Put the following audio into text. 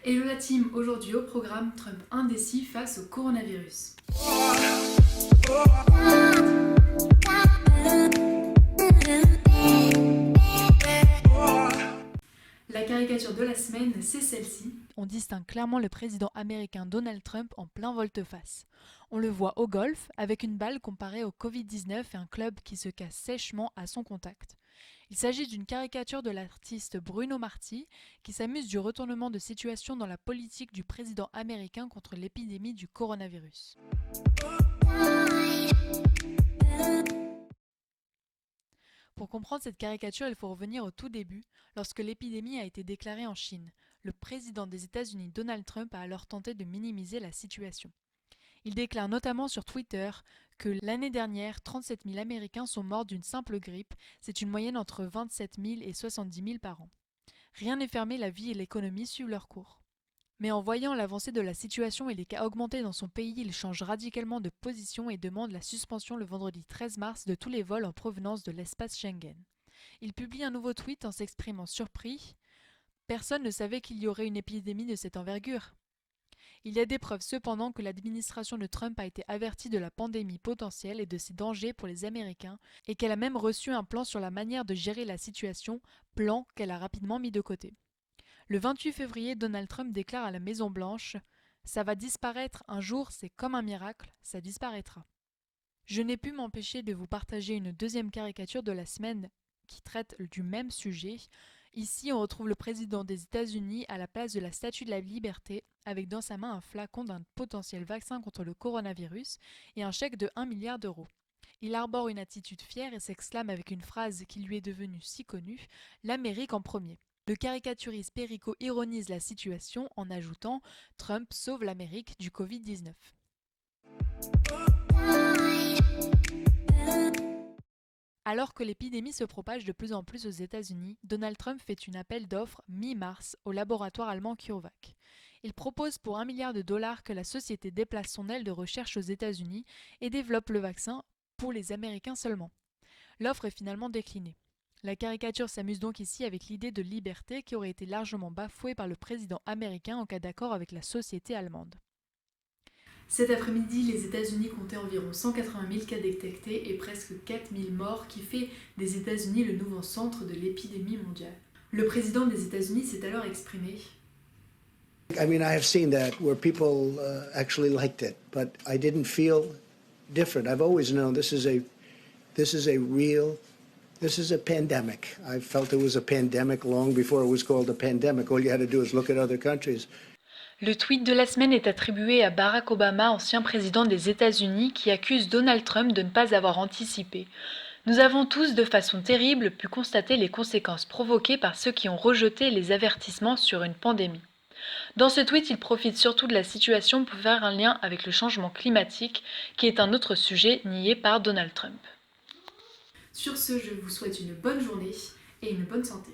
Hello la team, aujourd'hui au programme Trump indécis face au coronavirus. La caricature de la semaine, c'est celle-ci. On distingue clairement le président américain Donald Trump en plein volte-face. On le voit au golf, avec une balle comparée au Covid-19 et un club qui se casse sèchement à son contact. Il s'agit d'une caricature de l'artiste Bruno Marti, qui s'amuse du retournement de situation dans la politique du président américain contre l'épidémie du coronavirus. Pour comprendre cette caricature, il faut revenir au tout début, lorsque l'épidémie a été déclarée en Chine. Le président des États-Unis Donald Trump a alors tenté de minimiser la situation. Il déclare notamment sur Twitter que l'année dernière, 37 000 Américains sont morts d'une simple grippe, c'est une moyenne entre 27 000 et 70 000 par an. Rien n'est fermé, la vie et l'économie suivent leur cours. Mais en voyant l'avancée de la situation et les cas augmenter dans son pays, il change radicalement de position et demande la suspension le vendredi 13 mars de tous les vols en provenance de l'espace Schengen. Il publie un nouveau tweet en s'exprimant surpris. Personne ne savait qu'il y aurait une épidémie de cette envergure. Il y a des preuves cependant que l'administration de Trump a été avertie de la pandémie potentielle et de ses dangers pour les Américains, et qu'elle a même reçu un plan sur la manière de gérer la situation, plan qu'elle a rapidement mis de côté. Le 28 février, Donald Trump déclare à la Maison-Blanche « Ça va disparaître un jour, c'est comme un miracle, ça disparaîtra ». Je n'ai pu m'empêcher de vous partager une deuxième caricature de la semaine qui traite du même sujet. Ici, on retrouve le président des États-Unis à la place de la Statue de la Liberté, avec dans sa main un flacon d'un potentiel vaccin contre le coronavirus et un chèque de 1 milliard d'euros. Il arbore une attitude fière et s'exclame avec une phrase qui lui est devenue si connue « L'Amérique en premier ». Le caricaturiste Perico ironise la situation en ajoutant « Trump sauve l'Amérique du Covid-19 ». Alors que l'épidémie se propage de plus en plus aux États-Unis, Donald Trump fait une appel d'offres mi-mars au laboratoire allemand CureVac. Il propose pour $1 milliard que la société déplace son aile de recherche aux États-Unis et développe le vaccin pour les Américains seulement. L'offre est finalement déclinée. La caricature s'amuse donc ici avec l'idée de liberté qui aurait été largement bafouée par le président américain en cas d'accord avec la société allemande. Cet après-midi, les États-Unis comptaient environ 180 000 cas détectés et presque 4 000 morts, qui fait des États-Unis le nouveau centre de l'épidémie mondiale. Le président des États-Unis s'est alors exprimé. I mean, I have seen that where people actually liked it, but I didn't feel different. I've always known this is a pandemic. I felt it was a pandemic long before it was called a pandemic. All you had to do is look at other countries. Le tweet de la semaine est attribué à Barack Obama, ancien président des États-Unis, qui accuse Donald Trump de ne pas avoir anticipé. Nous avons tous, de façon terrible, pu constater les conséquences provoquées par ceux qui ont rejeté les avertissements sur une pandémie. Dans ce tweet, il profite surtout de la situation pour faire un lien avec le changement climatique, qui est un autre sujet nié par Donald Trump. Sur ce, je vous souhaite une bonne journée et une bonne santé.